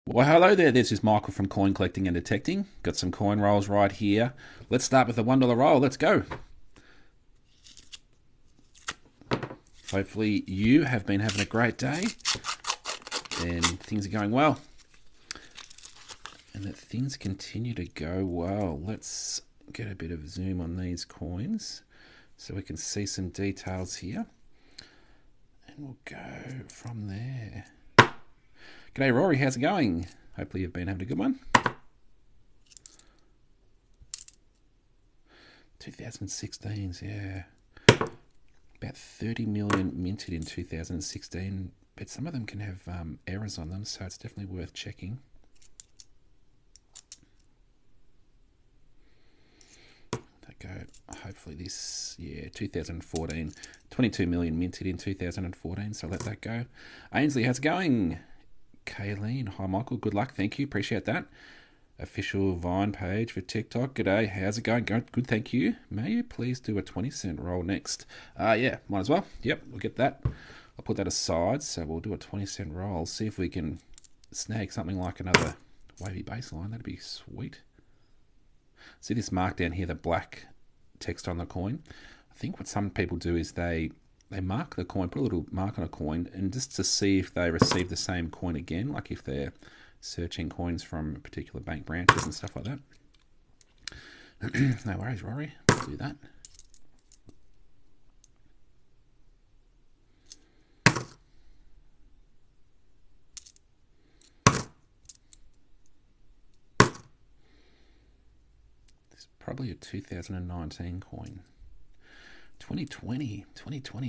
Well, hello there. This is Michael from Coin Collecting and Detecting. Got some coin rolls right here. Let's start with the $1 roll. Let's go. Hopefully, you have been having a great day and things are going well. And that things continue to go well. Let's get a bit of zoom on these coins so we can see some details here. And we'll go from there. G'day, Rory. How's it going? Hopefully, you've been having a good one. 2016s, yeah. About 30 million minted in 2016, but some of them can have errors on them, so it's definitely worth checking. There go. Hopefully this, yeah, 2014, 22 million minted in 2014, so let that go. Ainsley, how's it going? Kayleen, hi Michael, good luck, thank you, appreciate that. Official Vine page for TikTok. G'day, how's it going? Good, thank you. May you please do a 20-cent roll next? Yeah, might as well. Yep, we'll get that. I'll put that aside, so we'll do a 20-cent roll. See if we can snag something like another wavy baseline. That'd be sweet. See this mark down here, the black text on the coin? I think what some people do is they mark the coin, put a little mark on a coin, and just to see if they receive the same coin again, like if they're searching coins from particular bank branches and stuff like that. No worries, Rory. We'll do that. This is probably a 2019 coin. 2020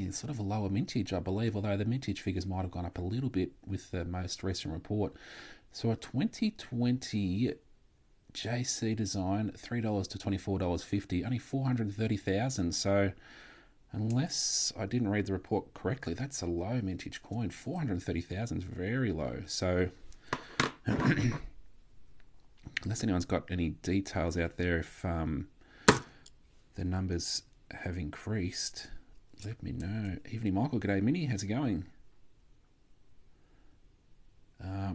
is sort of a lower mintage, I believe, although the mintage figures might have gone up a little bit with the most recent report. So a 2020 JC design, $3 to $24.50, only 430,000. So unless I didn't read the report correctly, that's a low mintage coin. 430,000 is very low. So unless anyone's got any details out there, if the numbers have increased, let me know. Evening, Michael. G'day, Minnie. How's it going?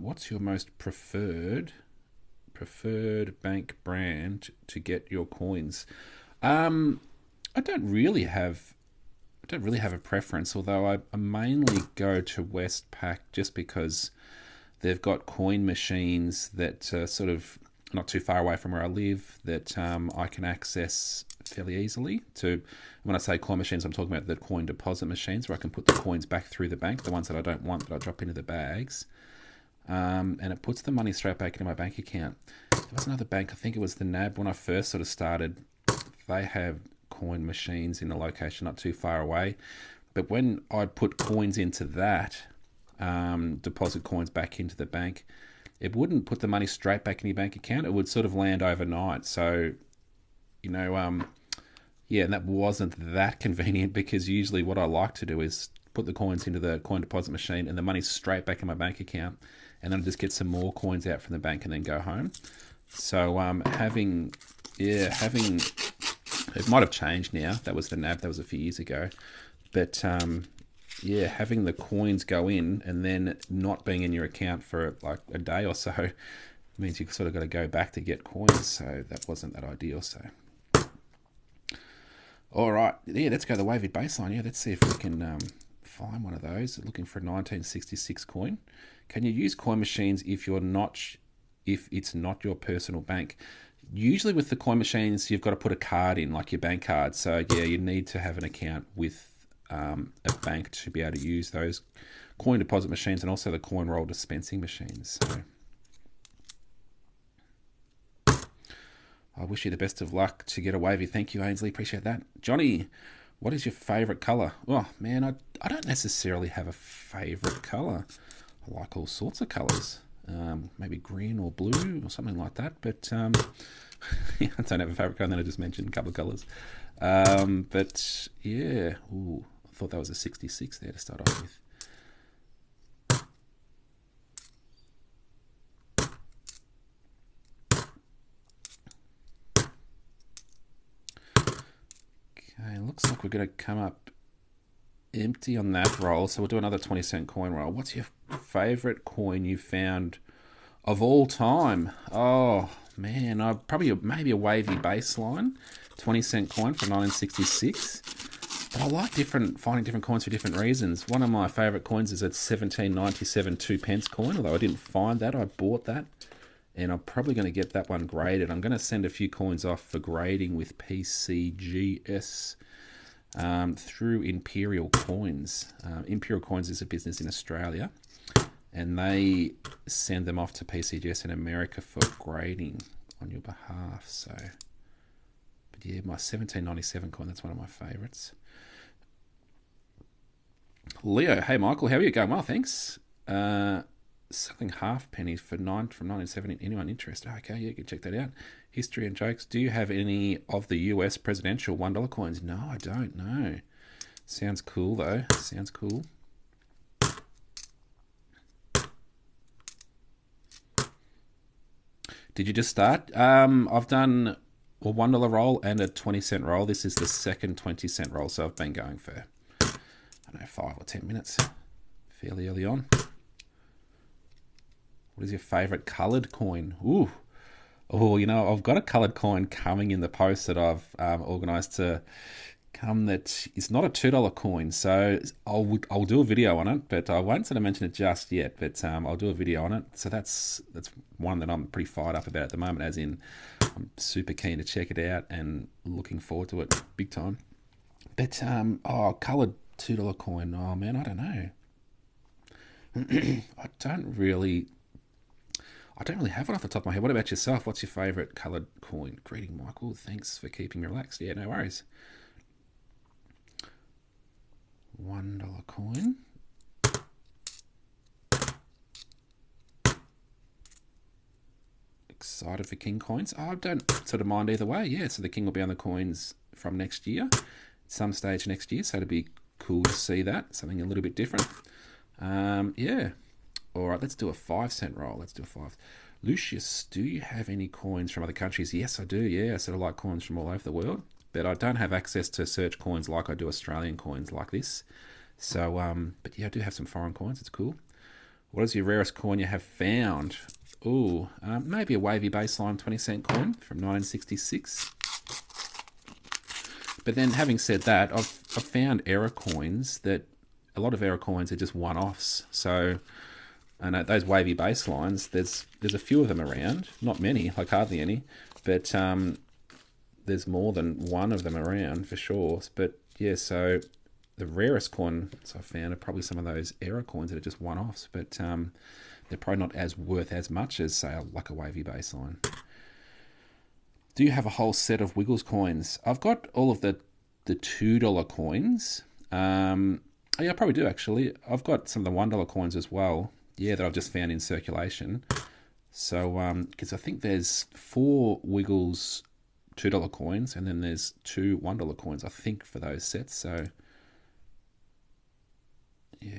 What's your most preferred bank brand to get your coins? I don't really have a preference, although I mainly go to Westpac just because they've got coin machines that are sort of not too far away from where I live that I can access fairly easily. When I say coin machines, I'm talking about the coin deposit machines where I can put the coins back through the bank, the ones that I don't want that I drop into the bags. And it puts the money straight back into my bank account. There was another bank, I think it was the NAB, when I first sort of started. They have coin machines in a location not too far away. But when I'd put coins into that, deposit coins back into the bank, it wouldn't put the money straight back in your bank account. It would sort of land overnight. So, yeah, and that wasn't that convenient because usually what I like to do is put the coins into the coin deposit machine and the money's straight back in my bank account, and then I just get some more coins out from the bank and then go home. So having it might have changed now. That was the NAB. That was a few years ago, but having the coins go in and then not being in your account for like a day or so means you've sort of got to go back to get coins. So that wasn't that ideal. So. All right, yeah, let's go the wavy baseline. Yeah, let's see if we can find one of those. Looking for a 1966 coin. Can you use coin machines if it's not your personal bank? Usually with the coin machines, you've got to put a card in, like your bank card. So yeah, you need to have an account with a bank to be able to use those coin deposit machines and also the coin roll dispensing machines. So I wish you the best of luck to get a wavy. Thank you, Ainsley. Appreciate that. Johnny, what is your favourite colour? Oh, man, I don't necessarily have a favourite colour. I like all sorts of colours. Maybe green or blue or something like that. But yeah, I don't have a favourite colour. And then I just mentioned a couple of colours. But yeah, ooh, I thought that was a 66 there to start off with. Okay, looks like we're going to come up empty on that roll, so we'll do another 20-cent coin roll. What's your favourite coin you found Of all time, oh man, I probably maybe a wavy baseline, 20-cent coin from 1966. But I like finding different coins for different reasons. One of my favourite coins is a 1797 2 pence coin. Although I didn't find that, I bought that, and I'm probably going to get that one graded. I'm going to send a few coins off for grading with PCGS through Imperial Coins. Imperial Coins is a business in Australia, and they send them off to PCGS in America for grading on your behalf. So, but yeah, my 1797 coin, that's one of my favourites. Leo, hey Michael, how are you going? Well, thanks. Selling half pennies for from 1970. Anyone interested? Okay, yeah, you can check that out. History and jokes. Do you have any of the US presidential $1 coins? No, I don't know. Sounds cool though. Sounds cool. Did you just start? I've done a $1 roll and a 20-cent roll. This is the second 20-cent roll, so I've been going for, I don't know, 5 or 10 minutes. Fairly early on. What is your favourite coloured coin? Ooh. Oh, you know, I've got a coloured coin coming in the post that I've organised to come that is not a $2 coin. So I'll do a video on it, but I won't sort of mention it just yet. But I'll do a video on it. So that's one that I'm pretty fired up about at the moment, as in I'm super keen to check it out and looking forward to it big time. But, coloured $2 coin. Oh, man, I don't know. I don't really have one off the top of my head. What about yourself? What's your favourite coloured coin? Greeting, Michael. Thanks for keeping me relaxed. Yeah, no worries. $1 coin. Excited for king coins? Oh, I don't sort of mind either way. Yeah, so the king will be on the coins from next year, some stage next year. So it'd be cool to see that. Something a little bit different. Yeah. All right, let's do a 5-cent roll. Let's do a 5. Lucius, do you have any coins from other countries? Yes, I do. Yeah, I sort of like coins from all over the world, but I don't have access to search coins like I do Australian coins like this. So, but yeah, I do have some foreign coins. It's cool. What is your rarest coin you have found? Ooh, maybe a wavy baseline 20-cent coin from 1966. But then, having said that, I've found error coins that a lot of error coins are just one-offs. So, and those wavy baselines, there's a few of them around. Not many, like hardly any, but there's more than one of them around for sure. But yeah, so the rarest coins I found are probably some of those error coins that are just one-offs, but they're probably not as worth as much as, say, like a wavy baseline. Do you have a whole set of Wiggles coins? I've got all of the $2 coins. Yeah, I probably do actually. I've got some of the $1 coins as well. Yeah, that I've just found in circulation. So, because I think there's 4 Wiggles $2 coins, and then there's 2 $1 coins, I think, for those sets. So, yeah.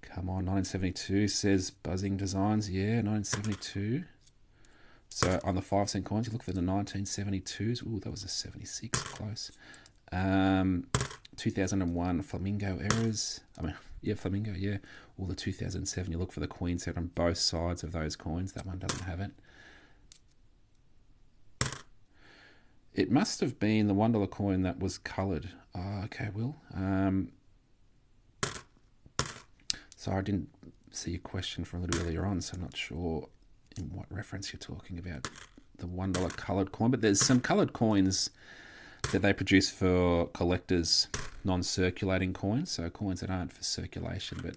Come on, 1972 says Buzzing Designs. Yeah, 1972. So on the 5-cent coins, you look for the 1972s. Ooh, that was a 76, close. 2001 Flamingo errors. Flamingo, yeah. All the 2007, you look for the Queen set on both sides of those coins. That one doesn't have it. It must have been the $1 coin that was coloured. Oh, okay, Will. So I didn't see your question from a little earlier on, so I'm not sure in what reference you're talking about the $1 coloured coin. But there's some coloured coins that they produce for collectors, non-circulating coins, so coins that aren't for circulation. But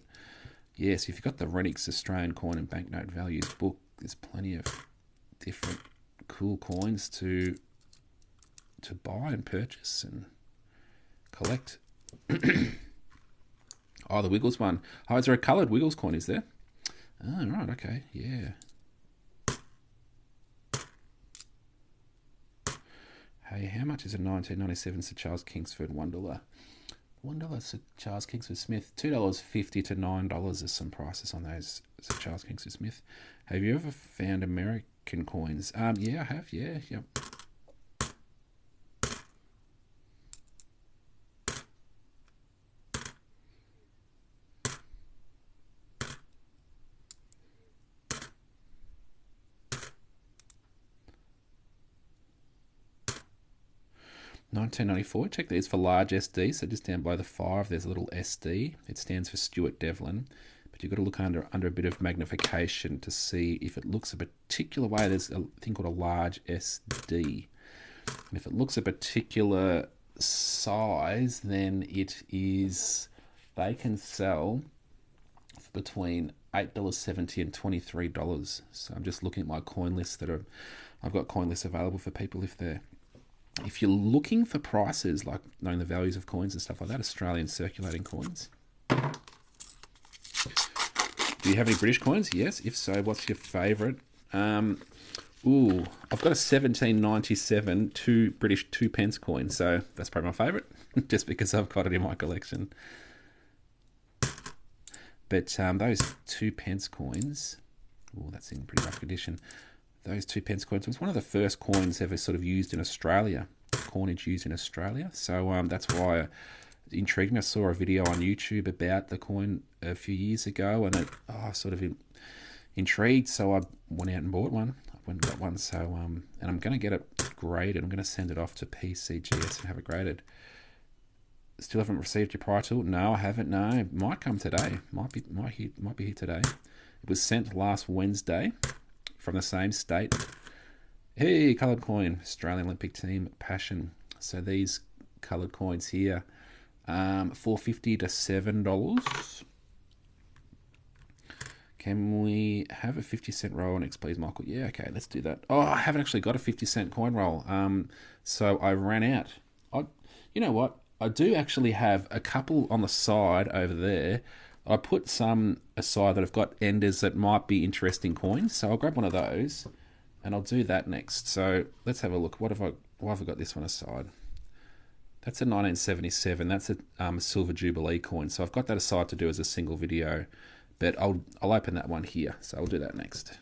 yes, if you've got the Renix Australian Coin and Banknote Values book, there's plenty of different cool coins to buy and purchase and collect. Oh, the Wiggles one. Oh, is there a coloured Wiggles coin, is there? Oh, right, okay, yeah. Hey, how much is a 1997 Sir Charles Kingsford $1? $1 Sir Charles Kingsford Smith. $2.50 to $9 is some prices on those Sir Charles Kingsford Smith. Have you ever found American coins? Yeah, I have, yeah, yep. 1994. Check these for large SD. So just down below the 5, there's a little SD. It stands for Stuart Devlin. But you've got to look under a bit of magnification to see if it looks a particular way. There's a thing called a large SD. And if it looks a particular size, then it is, they can sell for between $8.70 and $23. So I'm just looking at my coin lists I've got coin lists available for people if you're looking for prices, like knowing the values of coins and stuff like that, Australian circulating coins. Do you have any British coins? Yes. If so, what's your favourite? I've got a 1797 British 2p coin, so that's probably my favourite, just because I've got it in my collection. But those 2p coins, that's in pretty rough condition. Those 2p coins was one of the first coins ever sort of used in Australia, coinage used in Australia. So that's why it intrigued me. I saw a video on YouTube about the coin a few years ago, and it sort of intrigued. So I went out and bought one. I went and got one. So and I'm going to get it graded. I'm going to send it off to PCGS and have it graded. Still haven't received your prior tool? No, I haven't. No, it might come today. Might be here today. It was sent last Wednesday from the same state. Hey, coloured coin, Australian Olympic Team Passion. So these coloured coins here, $4.50 to $7. Can we have a 50-cent roll next, please, Michael? Yeah, okay, let's do that. Oh, I haven't actually got a 50-cent coin roll. So I ran out. You know what? I do actually have a couple on the side over there. I put some aside that have got enders that might be interesting coins. So I'll grab one of those and I'll do that next. So let's have a look. Why have I got this one aside? That's a 1977. That's a Silver Jubilee coin. So I've got that aside to do as a single video. But I'll open that one here. So I'll do that next.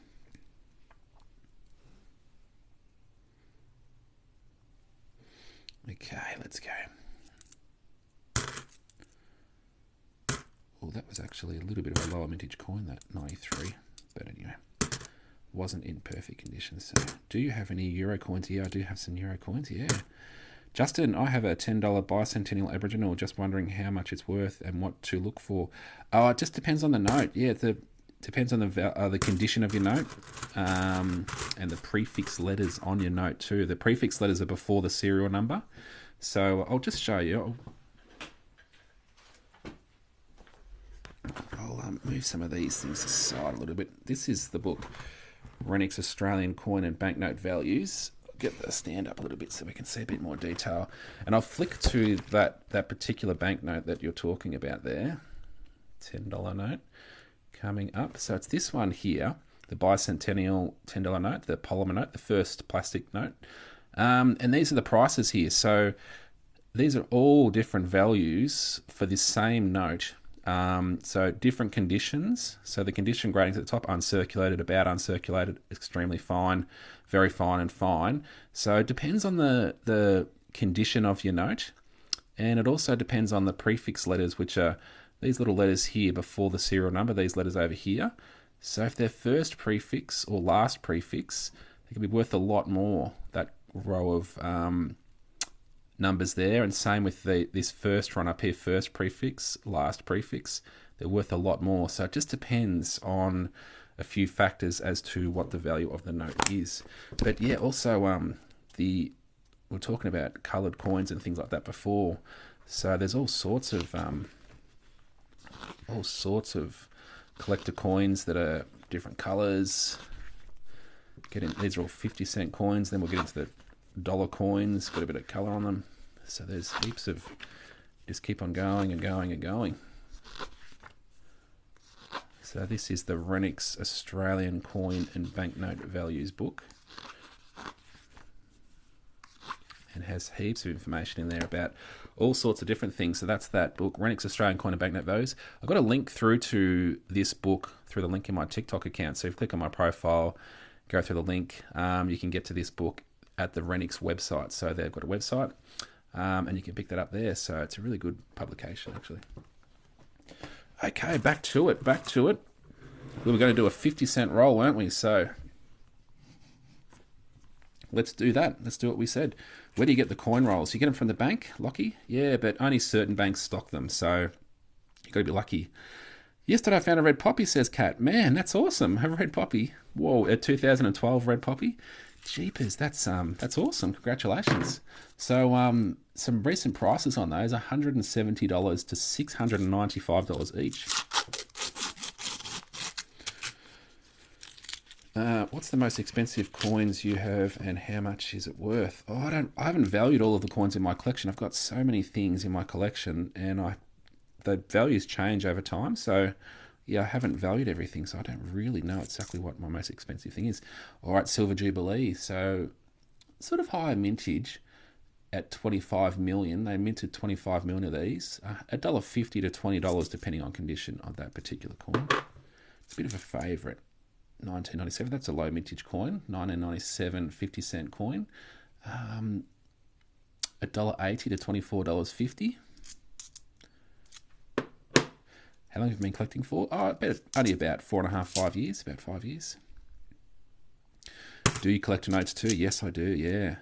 Okay, let's go. Well, that was actually a little bit of a lower mintage coin, that 93. But anyway, wasn't in perfect condition. So, do you have any Euro coins? Yeah, I do have some Euro coins, yeah. Justin, I have a $10 bicentennial Aboriginal. Just wondering how much it's worth and what to look for. Oh, it just depends on the note. Yeah, it depends on the condition of your note and the prefix letters on your note too. The prefix letters are before the serial number. So I'll just show you. I'll move some of these things aside a little bit. This is the book, Renix Australian Coin and Banknote Values. I'll get the stand up a little bit so we can see a bit more detail. And I'll flick to that particular banknote that you're talking about there. $10 note coming up. So it's this one here, the bicentennial $10 note, the polymer note, the first plastic note. And these are the prices here. So these are all different values for this same note. So different conditions. So the condition gradings at the top: uncirculated, about uncirculated, extremely fine, very fine, and fine. So it depends on the condition of your note, and it also depends on the prefix letters, which are these little letters here before the serial number, these letters over here. So if they're first prefix or last prefix, they can be worth a lot more, that row of numbers there, and same with this first one up here, first prefix, last prefix, they're worth a lot more. So it just depends on a few factors as to what the value of the note is. But yeah, also we're talking about coloured coins and things like that before. So there's all sorts of collector coins that are different colours. These are all 50-cent coins. Then we'll get into the dollar coins, got a bit of colour on them. So there's heaps of, just keep on going and going and going. So this is the Renix Australian Coin and Banknote Values book. And has heaps of information in there about all sorts of different things. So that's that book, Renix Australian Coin and Banknote Values. I've got a link through to this book through the link in my TikTok account. So if you click on my profile, go through the link, you can get to this book at the Renix website. So they've got a website, and you can pick that up there. So it's a really good publication, actually. Okay, back to it. We were going to do a 50-cent roll, weren't we? So let's do that. Let's do what we said. Where do you get the coin rolls? You get them from the bank, Lockie? Yeah, but only certain banks stock them, so you got to be lucky. Yesterday I found a red poppy, says Kat. Man, that's awesome. A red poppy. Whoa, a 2012 red poppy. Jeepers, that's awesome. Congratulations. So some recent prices on those: $170 to $695 each. What's the most expensive coins you have, and how much is it worth? Oh, I haven't valued all of the coins in my collection. I've got so many things in my collection, and the values change over time. So yeah, I haven't valued everything, so I don't really know exactly what my most expensive thing is. All right, Silver Jubilee. So sort of higher mintage at 25 million. They minted 25 million of these. $1.50 to $20 depending on condition of that particular coin. It's a bit of a favourite. 1997, that's a low mintage coin. 1997, 50-cent coin. $1.80 to $24.50. How long have you been collecting for? Oh, only about 4.5, 5 years. About 5 years. Do you collect notes too? Yes, I do, yeah.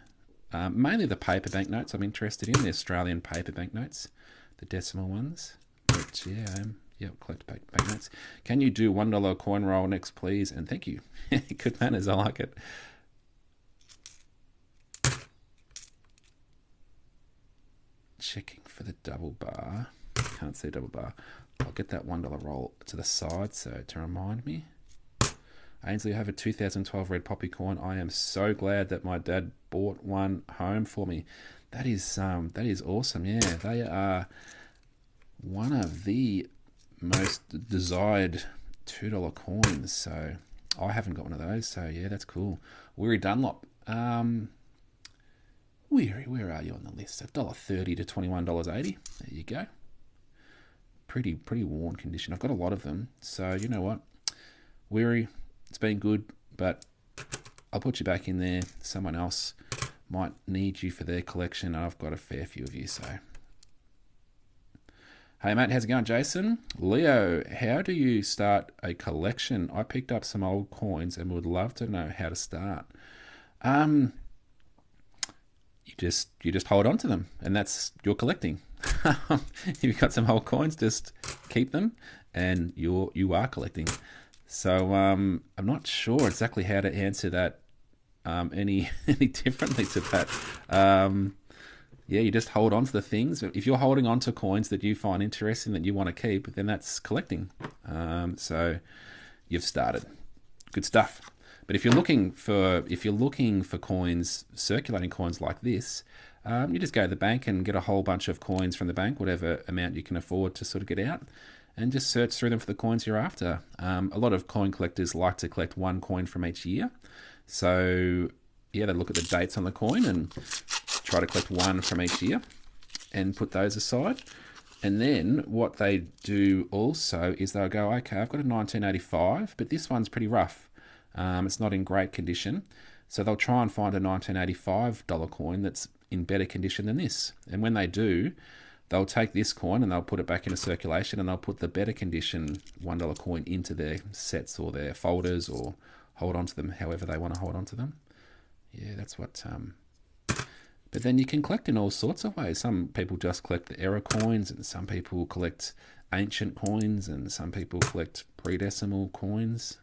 Mainly the paper banknotes I'm interested in, the Australian paper banknotes, the decimal ones. But yeah, collect banknotes. Can you do $1 coin roll next, please? And thank you. Good manners, I like it. Checking for the double bar. Can't see double bar. I'll get that $1 roll to the side so to remind me. Ainsley, I have a 2012 red poppy coin. I am so glad that my dad bought one home for me. That is awesome. Yeah, they are one of the most desired $2 coins. So I haven't got one of those. So yeah, that's cool. Weary Dunlop. Weary, where are you on the list? $1.30 to $21.80. There you go. Pretty worn condition. I've got a lot of them. So you know what, Weary, it's been good, but I'll put you back in there. Someone else might need you for their collection. I've got a fair few of you, so. Hey mate, how's it going, Jason? Leo, how do you start a collection? I picked up some old coins and would love to know how to start. You just hold on to them, and that's your collecting. If you've got some old coins, just keep them, and you are collecting. So I'm not sure exactly how to answer that any differently to that. Yeah, you just hold on to the things. If you're holding on to coins that you find interesting that you want to keep, then that's collecting. So you've started. Good stuff. But if you're looking for coins, circulating coins like this, you just go to the bank and get a whole bunch of coins from the bank, whatever amount you can afford to sort of get out, and just search through them for the coins you're after. A lot of coin collectors like to collect one coin from each year. So yeah, they look at the dates on the coin and try to collect one from each year and put those aside. And then what they do also is they'll go, okay, I've got a 1985, but this one's pretty rough. It's not in great condition. So they'll try and find a $1985 coin that's in better condition than this. And when they do, they'll take this coin and they'll put it back into circulation, and they'll put the better condition $1 coin into their sets or their folders, or hold on to them however they want to hold on to them. Yeah, that's what... But then you can collect in all sorts of ways. Some people just collect the error coins, and some people collect ancient coins, and some people collect pre-decimal coins.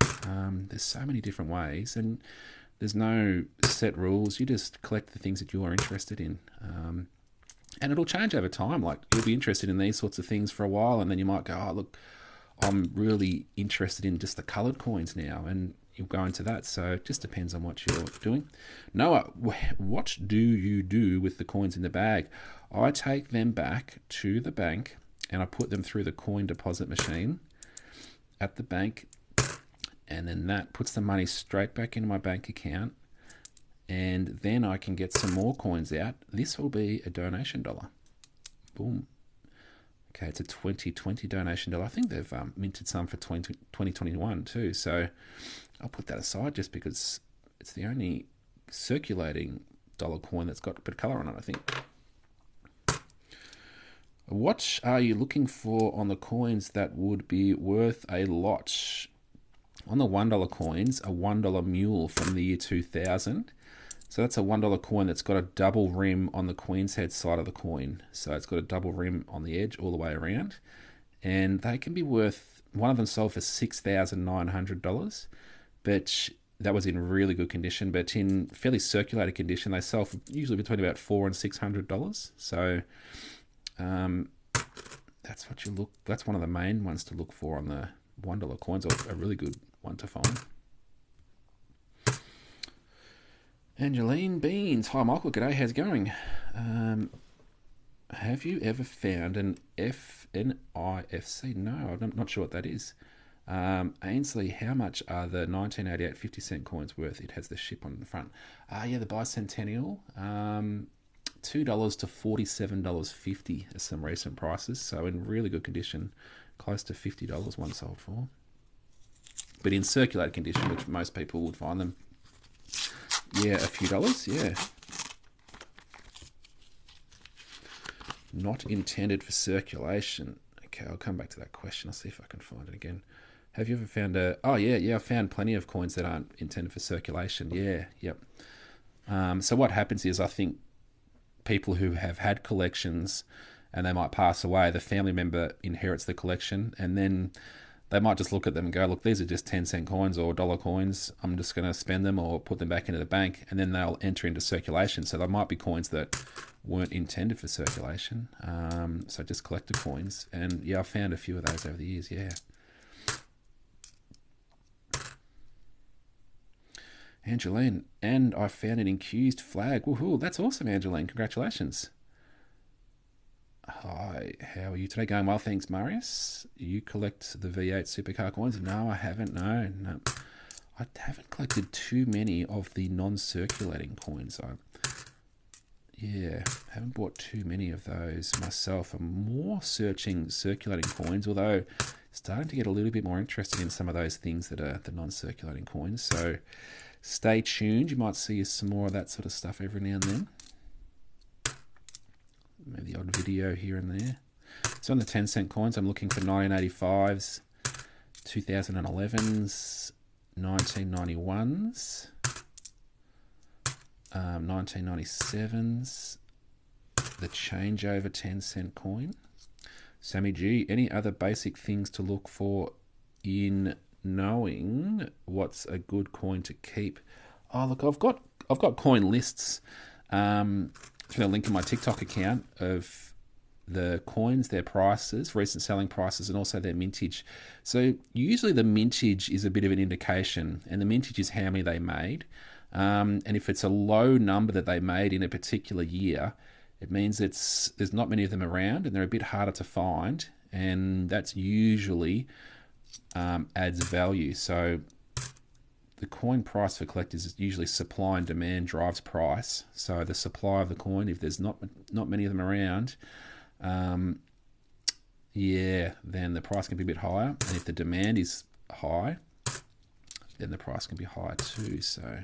There's so many different ways, and there's no set rules. You just collect the things that you are interested in. And it'll change over time. Like, you'll be interested in these sorts of things for a while, and then you might go, oh, look, I'm really interested in just the coloured coins now, and you'll go into that. So it just depends on what you're doing. Noah, what do you do with the coins in the bag? I take them back to the bank, and I put them through the coin deposit machine at the bank, and then that puts the money straight back into my bank account, and then I can get some more coins out. This will be a donation dollar. Boom. Okay, it's a 2020 donation dollar. I think they've minted some for 2021 too, so I'll put that aside just because it's the only circulating dollar coin that's got a bit of colour on it, I think. What are you looking for on the coins that would be worth a lot? On the $1 coins, a $1 mule from the year 2000. So that's a $1 coin that's got a double rim on the Queen's Head side of the coin. So it's got a double rim on the edge all the way around. And they can be worth, one of them sold for $6,900, but that was in really good condition. But in fairly circulated condition, they sell for usually between about $400 and $600. So that's what you look. That's one of the main ones to look for on the $1 coins, or a really good one to find. Angeline Beans. Hi, Michael. G'day. How's it going? Have you ever found an FNIFC? No, I'm not sure what that is. Ainsley, how much are the 1988 50-cent coins worth? It has the ship on the front. Yeah, the bicentennial. $2 to $47.50 are some recent prices. So in really good condition, close to $50 one sold for. But in circulated condition, which most people would find them, yeah, a few dollars, yeah. Not intended for circulation. Okay, I'll come back to that question. I'll see if I can find it again. Have you ever found a... Oh, yeah, I found plenty of coins that aren't intended for circulation. Yeah, yep. So what happens is, I think people who have had collections and they might pass away, the family member inherits the collection, and then they might just look at them and go, look, these are just 10-cent coins or dollar coins. I'm just going to spend them or put them back into the bank, and then they'll enter into circulation. So there might be coins that weren't intended for circulation. So just collector coins. And yeah, I've found a few of those over the years, yeah. Angeline, and I found an incused flag. Woohoo, that's awesome, Angeline. Congratulations. Hi, how are you today? Going well, thanks, Marius. You collect the V8 supercar coins? No, I haven't. No. I haven't collected too many of the non-circulating coins. Haven't bought too many of those myself. I'm more searching circulating coins, although starting to get a little bit more interested in some of those things that are the non-circulating coins. So stay tuned. You might see some more of that sort of stuff every now and then. Maybe the odd video here and there. So on the 10-cent coins, I'm looking for 1985s, 2011s, 1991s, 1997s, the changeover 10-cent coin. Sammy G, any other basic things to look for in knowing what's a good coin to keep? Oh, look, I've got coin lists. Through a link in my TikTok account of the coins, their prices, recent selling prices, and also their mintage. So usually the mintage is a bit of an indication, and the mintage is how many they made. And if it's a low number that they made in a particular year, it means there's not many of them around, and they're a bit harder to find, and that's usually adds value. So the coin price for collectors is usually supply and demand drives price. So the supply of the coin, if there's not many of them around, then the price can be a bit higher. And if the demand is high, then the price can be higher too. So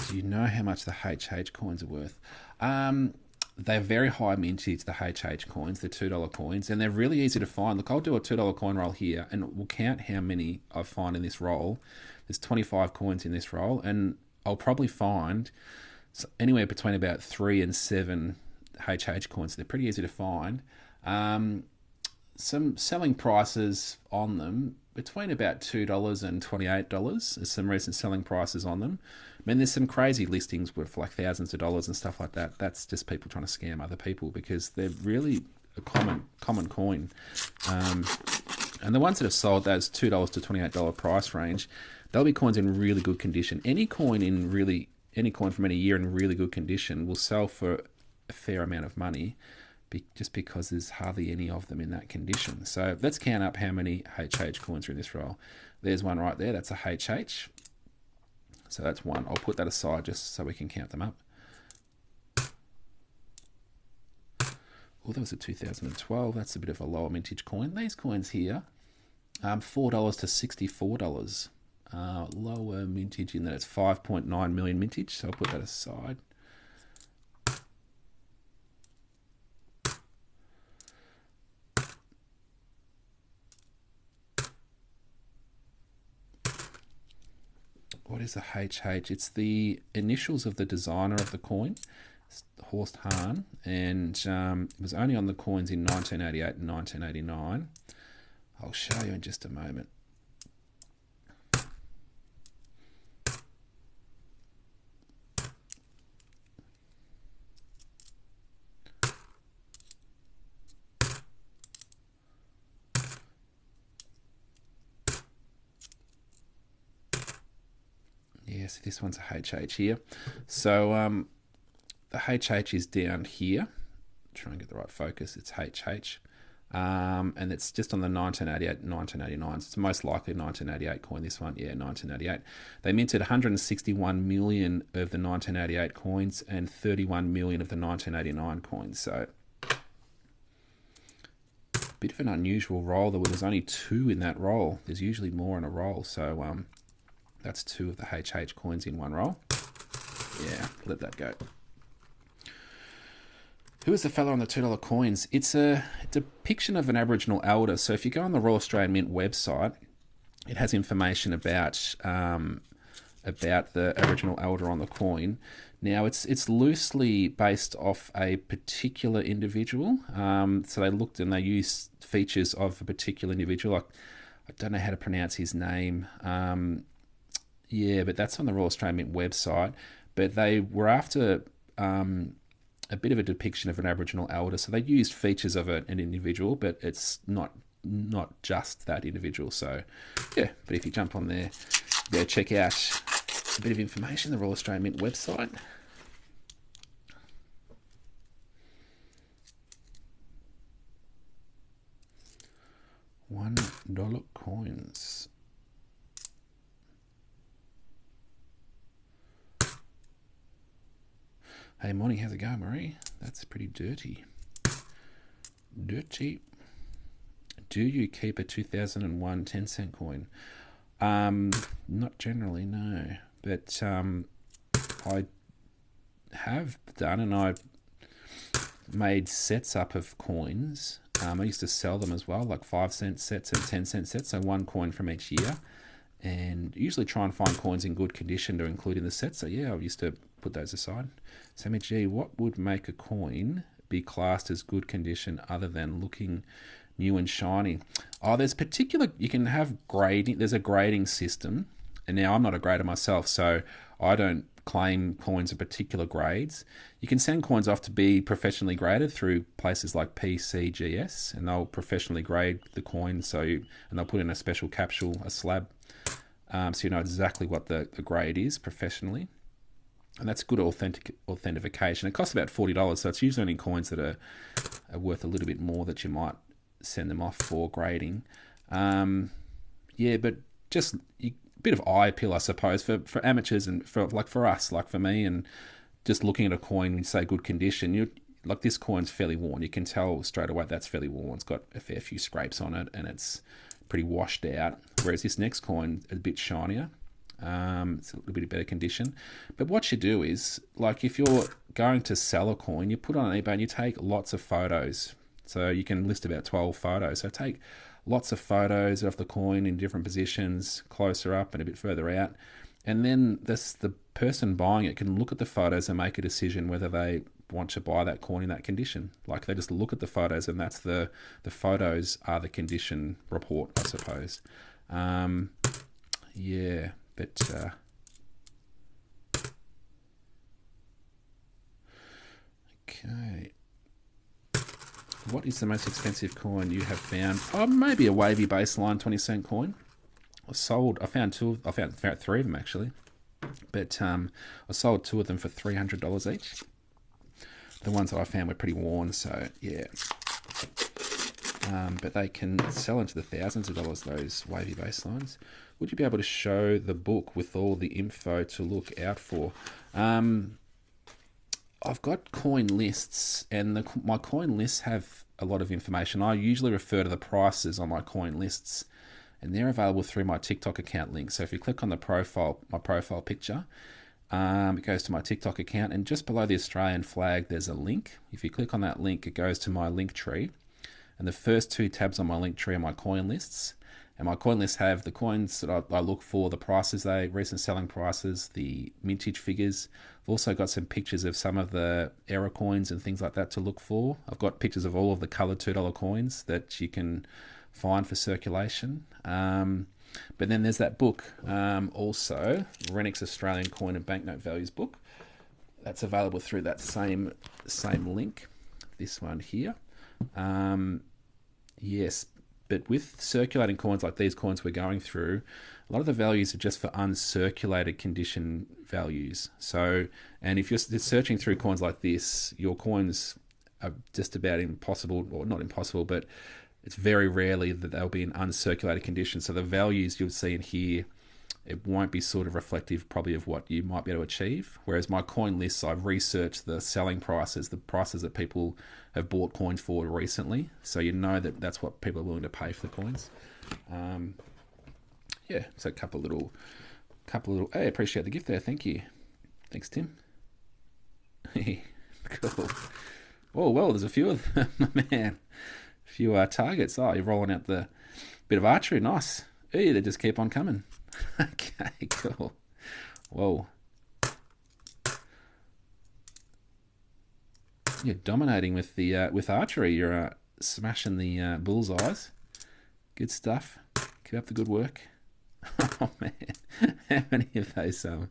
do you know how much the HH coins are worth? They're very high mintage, the HH coins, the $2 coins, and they're really easy to find. Look, I'll do a $2 coin roll here, and we'll count how many I find in this roll. There's 25 coins in this roll, and I'll probably find anywhere between about 3 and 7 HH coins. They're pretty easy to find. Some selling prices on them between about $2 and $28. There's some recent selling prices on them. I mean, there's some crazy listings for like thousands of dollars and stuff like that. That's just people trying to scam other people because they're really a common coin. And the ones that have sold those $2 to $28 price range, they'll be coins in really good condition. Any coin from any year in really good condition will sell for a fair amount of money, just because there's hardly any of them in that condition. So let's count up how many HH coins are in this roll. There's one right there. That's a HH. So that's one. I'll put that aside just so we can count them up. Oh, that was a 2012. That's a bit of a lower mintage coin. These coins here, $4 to $64. Lower mintage in that it's 5.9 million mintage. So I'll put that aside. Where's the HH? It's the initials of the designer of the coin, Horst Hahn, and it was only on the coins in 1988 and 1989. I'll show you in just a moment. Yes, this one's a HH here. So the HH is down here. Try and get the right focus. It's HH. And it's just on the 1988 and 1989. So it's most likely 1988 coin, this one. Yeah, 1988. They minted 161 million of the 1988 coins and 31 million of the 1989 coins. So a bit of an unusual roll. There was only 2 in that roll. There's usually more in a roll. So that's 2 of the HH coins in one roll. Yeah, let that go. Who is the fellow on the $2 coins? It's a depiction of an Aboriginal elder. So if you go on the Royal Australian Mint website, it has information about the Aboriginal elder on the coin. Now it's loosely based off a particular individual. So they looked and they used features of a particular individual. I don't know how to pronounce his name. Yeah, but that's on the Royal Australian Mint website. But they were after a bit of a depiction of an Aboriginal elder. So they used features of an individual, but it's not just that individual. So, yeah, but if you jump on there, go check out a bit of information, the Royal Australian Mint website. $1 coins. Hey, morning, how's it going, Marie? That's pretty dirty. Dirty. Do you keep a 2001 10-cent coin? Not generally, no. But I have done, and I made sets up of coins. I used to sell them as well, like 5-cent sets and 10-cent sets, so 1 coin from each year. And usually try and find coins in good condition to include in the set. So yeah, I used to put those aside. Sammy G, what would make a coin be classed as good condition other than looking new and shiny? Oh, there's particular, you can have grading, there's a grading system. And now I'm not a grader myself, so I don't claim coins of particular grades. You can send coins off to be professionally graded through places like PCGS, and they'll professionally grade the coin, and they'll put in a special capsule, a slab, so you know exactly what the grade is professionally. And that's good authentication. It costs about $40, so it's usually only coins that are worth a little bit more that you might send them off for grading. Yeah, but just a bit of eye appeal, I suppose, for amateurs and for us, like for me, and just looking at a coin and say good condition. Like this coin's fairly worn. You can tell straight away that's fairly worn. It's got a fair few scrapes on it, and it's pretty washed out. Whereas this next coin is a bit shinier. It's a little bit better condition. But what you do is, like if you're going to sell a coin, you put it on eBay and you take lots of photos. So you can list about 12 photos. So take lots of photos of the coin in different positions, closer up and a bit further out. And then the person buying it can look at the photos and make a decision whether they want to buy that coin in that condition. Like they just look at the photos, and that's the photos are the condition report, I suppose. Yeah, but okay. What is the most expensive coin you have found? Oh, maybe a wavy baseline 20-cent coin. I found 3 of them actually, but I sold 2 of them for $300 each. The ones that I found were pretty worn, so yeah. But they can sell into the thousands of dollars, those wavy baselines. Would you be able to show the book with all the info to look out for? I've got coin lists, and my coin lists have a lot of information. I usually refer to the prices on my coin lists, and they're available through my TikTok account link. So if you click on my profile picture, it goes to my TikTok account, and just below the Australian flag, there's a link. If you click on that link, it goes to my link tree, and the first 2 tabs on my link tree are my coin lists, And my coin lists have the coins that I look for, the prices, recent selling prices, the mintage figures. I've also got some pictures of some of the error coins and things like that to look for. I've got pictures of all of the coloured $2 coins that you can find for circulation. But then there's that book, also Rennick's Australian Coin and Banknote Values book. That's available through that same link. This one here. Yes, but with circulating coins like these coins we're going through, a lot of the values are just for uncirculated condition values. So, and if you're searching through coins like this, your coins are just about impossible, or not impossible, but it's very rarely that they'll be in uncirculated condition. So the values you'll see in here, it won't be sort of reflective probably of what you might be able to achieve. Whereas my coin lists, I've researched the selling prices, the prices that people have bought coins for recently. So you know that that's what people are willing to pay for the coins. Yeah, so a couple of little, hey, I appreciate the gift there. Thank you. Thanks, Tim. Cool. Oh, well, there's a few of them, man. A few targets. Oh, you're rolling out the bit of archery. Nice. Hey, they just keep on coming. Okay, cool. Whoa. You're dominating with the with archery. You're smashing the bullseyes. Good stuff. Keep up the good work. Oh man, how many of those? How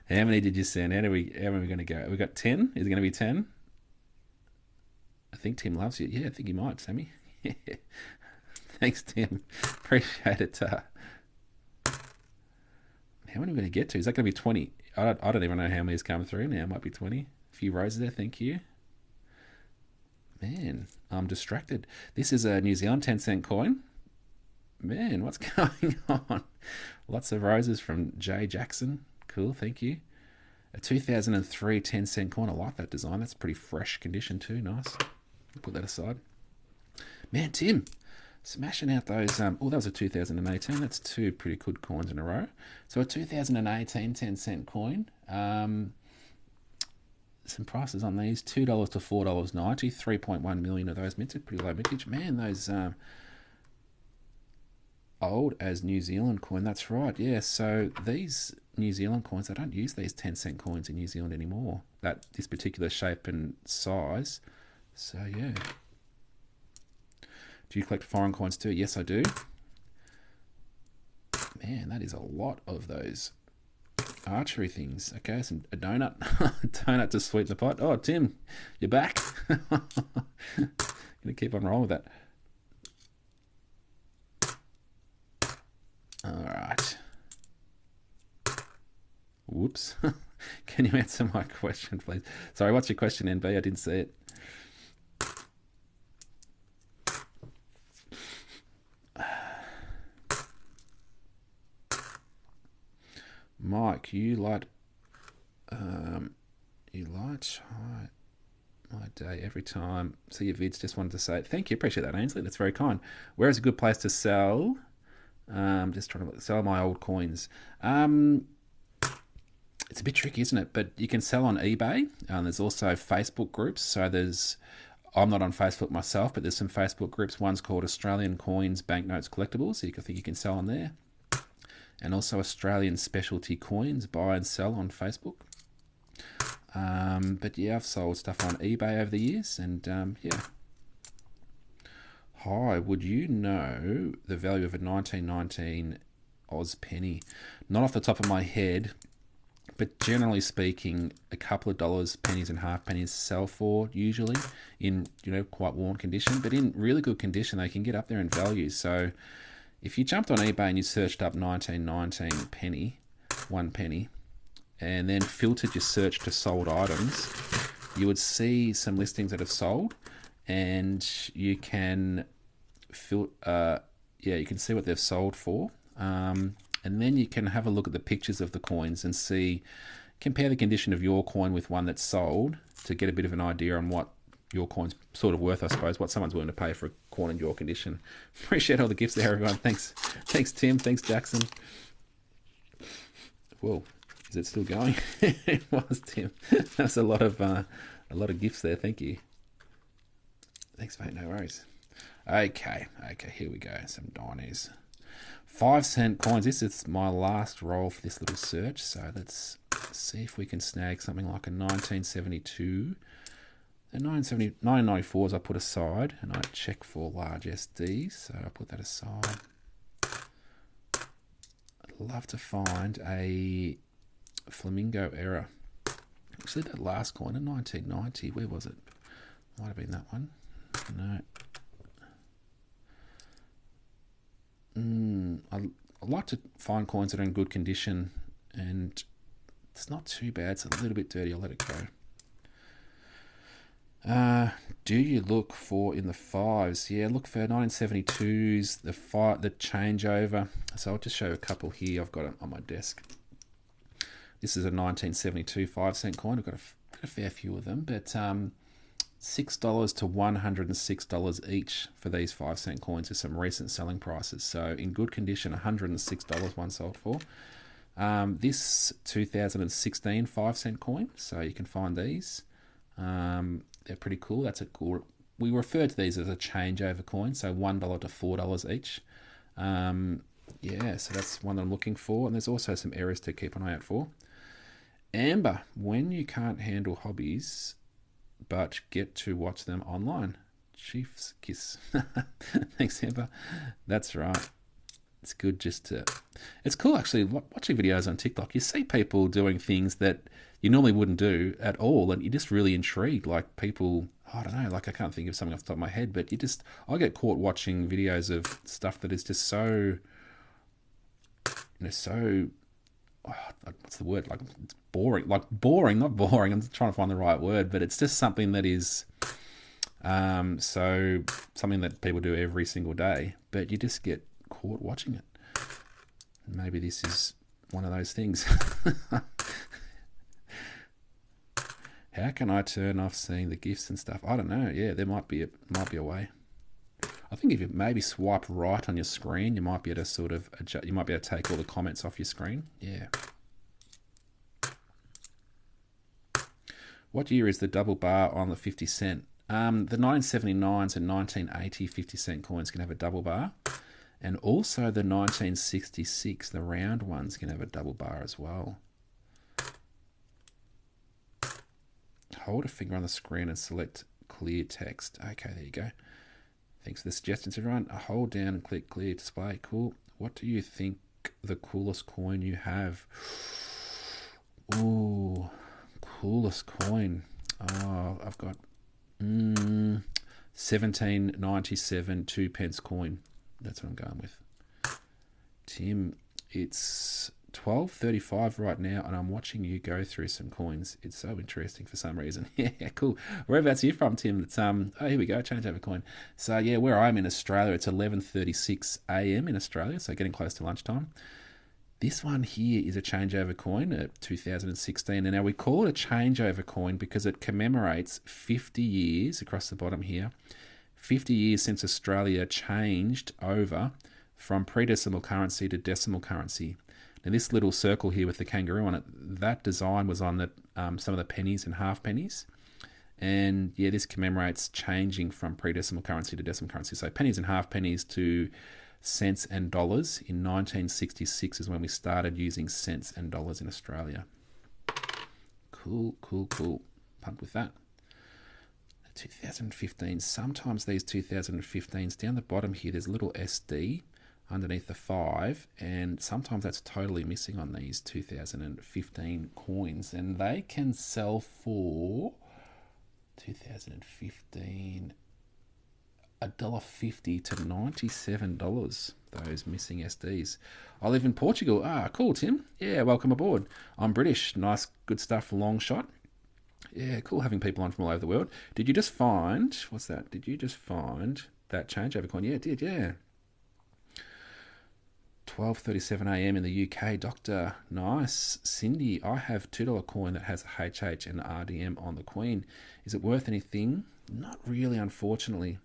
many did you send? How are we going to go? We got 10. Is it going to be 10? I think Tim loves you. Yeah, I think he might, Sammy. Yeah. Thanks, Tim. Appreciate it. How many are we going to get to? Is that going to be 20? I don't even know how many's come through now. It might be 20. A few roses there. Thank you. Man, I'm distracted. This is a New Zealand 10-cent coin. Man, what's going on? Lots of roses from Jay Jackson. Cool, thank you. A 2003 10-cent coin. I like that design. That's pretty fresh condition too. Nice. Put that aside. Man, Tim, smashing out those. Oh, that was a 2018. That's two pretty good coins in a row. So a 2018 10-cent coin. Some prices on these: $2 to $4.90. 3.1 million of those minted. Pretty low mintage. Man, those old as New Zealand coin. That's right. Yeah. So these New Zealand coins, they don't use these 10-cent coins in New Zealand anymore. This particular shape and size. So yeah. Do you collect foreign coins too? Yes, I do. Man, that is a lot of those archery things. Okay, a donut. A donut to sweeten the pot. Oh, Tim, you're back. Gonna keep on rolling with that. All right. Whoops. Can you answer my question, please? Sorry, what's your question, NB? I didn't see it. Mike, you light my day every time. See your vids. Just wanted to say thank you. Appreciate that, Ainsley. That's very kind. Where is a good place to sell? Just trying to sell my old coins. It's a bit tricky, isn't it? But you can sell on eBay. There's also Facebook groups. So I'm not on Facebook myself, but there's some Facebook groups. One's called Australian Coins, Banknotes, Collectibles. So I think you can sell on there. And also Australian Specialty Coins, buy and sell on Facebook. But yeah, I've sold stuff on eBay over the years. And yeah. Hi, would you know the value of a 1919 Oz penny? Not off the top of my head, but generally speaking, a couple of dollars, pennies and half pennies sell for usually in quite worn condition. But in really good condition, they can get up there in value. So if you jumped on eBay and you searched up 1919 penny, 1 penny, and then filtered your search to sold items, you would see some listings that have sold, and you can you can see what they've sold for, and then you can have a look at the pictures of the coins and compare the condition of your coin with one that's sold to get a bit of an idea on what your coin's sort of worth, I suppose, what someone's willing to pay for a coin in your condition. Appreciate all the gifts there, everyone. Thanks, Tim. Thanks, Jackson. Whoa, is it still going? It was, Tim. That's a lot of gifts there. Thank you. Thanks, mate. No worries. Okay, here we go. Some Diners. 5-cent coins. This is my last roll for this little search. So let's see if we can snag something like a 1972. The 1994s I put aside, and I check for large SDs. So I put that aside. I'd love to find a flamingo error. Actually, that last coin in 1990, where was it? Might have been that one. No. I like to find coins that are in good condition, and it's not too bad. It's a little bit dirty. I'll let it go. Do you look for in the fives? Yeah, look for 1972s, the changeover. So I'll just show you a couple here. I've got it on my desk. This is a 1972 5-cent coin. I've got a fair few of them, but $6 to $106 each for these 5-cent coins is some recent selling prices. So in good condition, $106 one sold for. This 2016 5-cent coin, so you can find these. They're pretty cool. That's a cool. We refer to these as a changeover coin, so $1 to $4 each. Yeah, so that's one that I'm looking for. And there's also some errors to keep an eye out for. Amber, when you can't handle hobbies, but get to watch them online. Chief's kiss. Thanks, Amber. That's right. It's good just to... It's cool, actually, watching videos on TikTok. You see people doing things that you normally wouldn't do at all, and you're just really intrigued. Like people... I don't know, like I can't think of something off the top of my head, but I get caught watching videos of stuff that is just so... what's the word? Like, it's boring. Like, boring, not boring. I'm trying to find the right word, but it's just something that is something that people do every single day, but you just get caught watching it. Maybe this is one of those things. How can I turn off seeing the gifts and stuff? I don't know. Yeah, there might be a way. I think if you maybe swipe right on your screen, you might be able to sort of adjust, you might be able to take all the comments off your screen. Yeah. What year is the double bar on the 50 cent? The 1979s and 1980 50 cent coins can have a double bar. And also the 1966, the round ones, can have a double bar as well. Hold a finger on the screen and select clear text. Okay, there you go. Thanks for the suggestions, everyone. Hold down and click clear display. Cool. What do you think the coolest coin you have? Ooh, coolest coin. Oh, I've got 1797 2-pence coin. That's what I'm going with. Tim, it's 12:35 right now, and I'm watching you go through some coins. It's so interesting for some reason. Yeah, cool. Whereabouts are you from, Tim? It's oh, here we go. Change over coin. So yeah, where I'm in Australia, it's 11:36 a.m. in Australia, so getting close to lunchtime. This one here is a changeover coin at 2016, and now we call it a changeover coin because it commemorates 50 years across the bottom here. 50 years since Australia changed over from pre-decimal currency to decimal currency. Now this little circle here with the kangaroo on it, that design was on some of the pennies and half pennies. And yeah, this commemorates changing from pre-decimal currency to decimal currency. So pennies and half pennies to cents and dollars in 1966 is when we started using cents and dollars in Australia. Cool, cool, cool. Pumped with that. 2015. Sometimes these 2015s, down the bottom here, there's a little SD underneath the 5, and sometimes that's totally missing on these 2015 coins, and they can sell for 2015 $1.50 to $97, those missing SDs. I live in Portugal. Ah, cool, Tim. Yeah, welcome aboard. I'm British. Nice, good stuff, long shot. Yeah, cool having people on from all over the world. Did you just find, what's that? Did you just find that changeover coin? Yeah, it did, yeah. 12:37 a.m. in the UK, Doctor. Nice. Cindy, I have $2 coin that has HH and RDM on the Queen. Is it worth anything? Not really, unfortunately.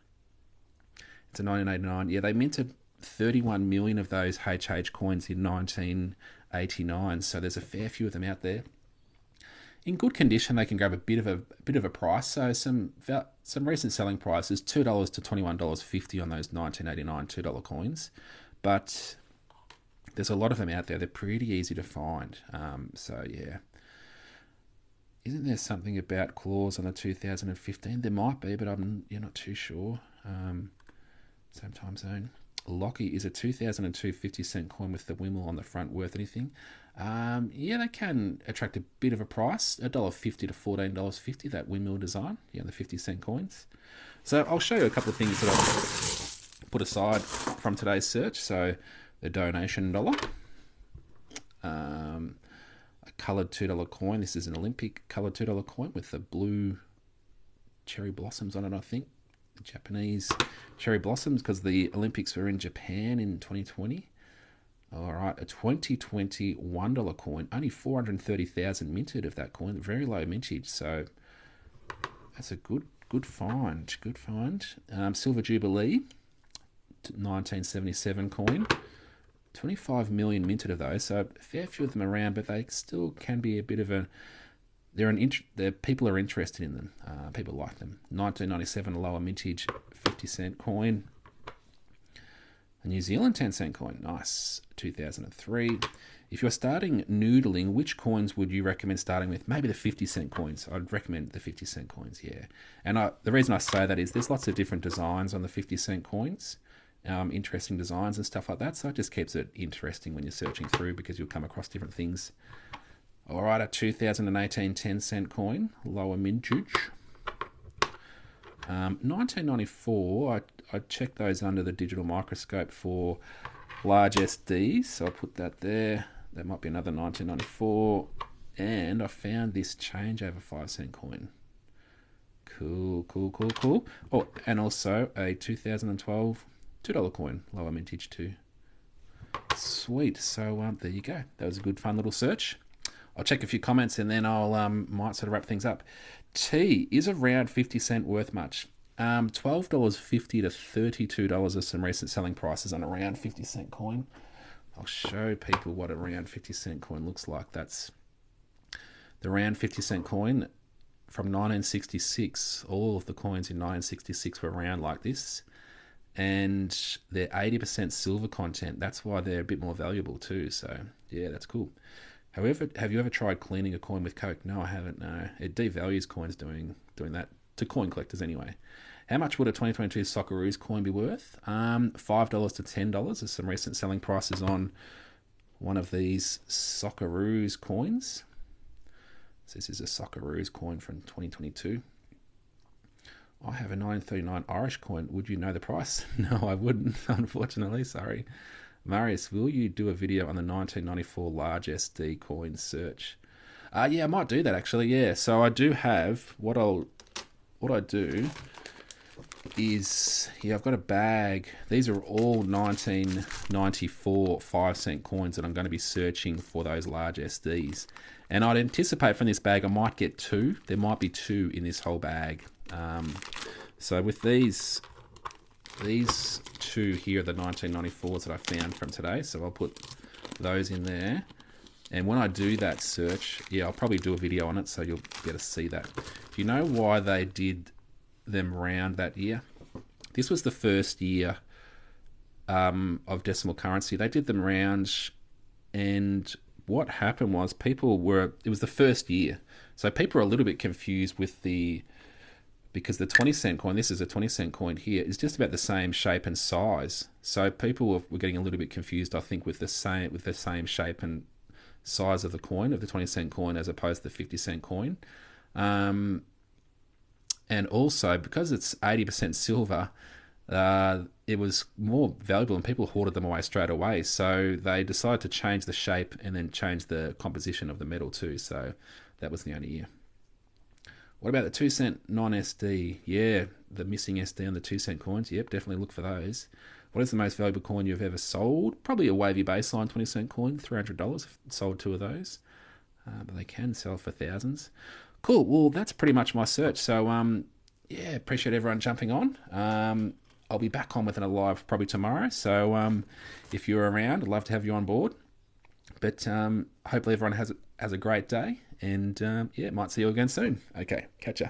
It's a 1989. Yeah, they minted 31 million of those HH coins in 1989, so there's a fair few of them out there. In good condition, they can grab a bit of a price. So some recent selling prices: $2 to $21.50 on those 1989 $2 coins. But There's a lot of them out there. They're pretty easy to find. So yeah. Isn't there something about clause on the 2015? There might be, but you're not too sure. Same time zone. Lockie, is a 2002 50-cent coin with the Wimmel on the front worth anything? Yeah, they can attract a bit of a price, $1.50 to $14.50, that Wimmel design, the 50-cent coins. So I'll show you a couple of things that I've put aside from today's search. So the donation dollar, a coloured $2 coin. This is an Olympic coloured $2 coin with the blue cherry blossoms on it, I think. The Japanese cherry blossoms, because the Olympics were in Japan in 2020. All right, a 2020 $1 coin. Only 430,000 minted of that coin. Very low mintage, so that's a good find. Good find. Silver Jubilee, 1977 coin. 25 million minted of those, so a fair few of them around, but they still can be a bit of a... people are interested in them. People like them. 1997 lower mintage 50-cent coin. A New Zealand 10-cent coin. Nice. 2003. If you're starting noodling, which coins would you recommend starting with? Maybe the 50-cent coins. I'd recommend the 50-cent coins, yeah. And the reason I say that is there's lots of different designs on the 50-cent coins. Interesting designs and stuff like that. So it just keeps it interesting when you're searching through, because you'll come across different things. All right, a 2018 10-cent coin, lower mintage. 1994, I checked those under the digital microscope for large SDs, so I'll put that there. That might be another 1994. And I found this changeover 5-cent coin. Cool. Oh, and also a 2012 $2 coin, lower mintage too. Sweet. So there you go. That was a good, fun little search. I'll check a few comments and then I'll might sort of wrap things up. Tea is around 50-cent worth much. $12.50 to $32 are some recent selling prices on around 50-cent coin. I'll show people what a round 50-cent coin looks like. That's the round 50-cent coin from 1966. All of the coins in 1966 were round like this. And they're 80% silver content. That's why they're a bit more valuable too. So yeah, that's cool. However, have you ever tried cleaning a coin with Coke? No, I haven't. No, it devalues coins doing that to coin collectors anyway. How much would a 2022 Socceroos coin be worth? $5 to $10 is some recent selling prices on one of these Socceroos coins. So this is a Socceroos coin from 2022. I have a 1939 Irish coin. Would you know the price? No, I wouldn't, unfortunately. Sorry. Marius, will you do a video on the 1994 large SD coin search? Yeah, I might do that actually. Yeah, so I do have what I do is, yeah, I've got a bag. These are all 1994 5-cent coins that I'm going to be searching for those large SDs. And I'd anticipate from this bag I might get 2. There might be 2 in this whole bag. So with these 2 here are the 1994s that I found from today. So I'll put those in there. And when I do that search, yeah, I'll probably do a video on it so you'll be able to see that. Do you know why they did them round that year? This was the first year of decimal currency. They did them round, and what happened was it was the first year. So people were a little bit confused with because the 20-cent coin, this is a 20-cent coin here, is just about the same shape and size. So people were getting a little bit confused, I think, with the same shape and size of the coin, of the 20-cent coin, as opposed to the 50-cent coin. And also, because it's 80% silver, it was more valuable and people hoarded them away straight away. So they decided to change the shape and then change the composition of the metal too. So that was the only year. What about the 2-cent non-SD? Yeah, the missing SD on the 2-cent coins. Yep, definitely look for those. What is the most valuable coin you've ever sold? Probably a wavy baseline 20-cent coin, $300. Sold 2 of those. But they can sell for thousands. Cool. Well, that's pretty much my search. So, yeah, appreciate everyone jumping on. I'll be back on with a live probably tomorrow. So, if you're around, I'd love to have you on board. But hopefully everyone has a great day. And, yeah, might see you again soon. Okay, catch ya.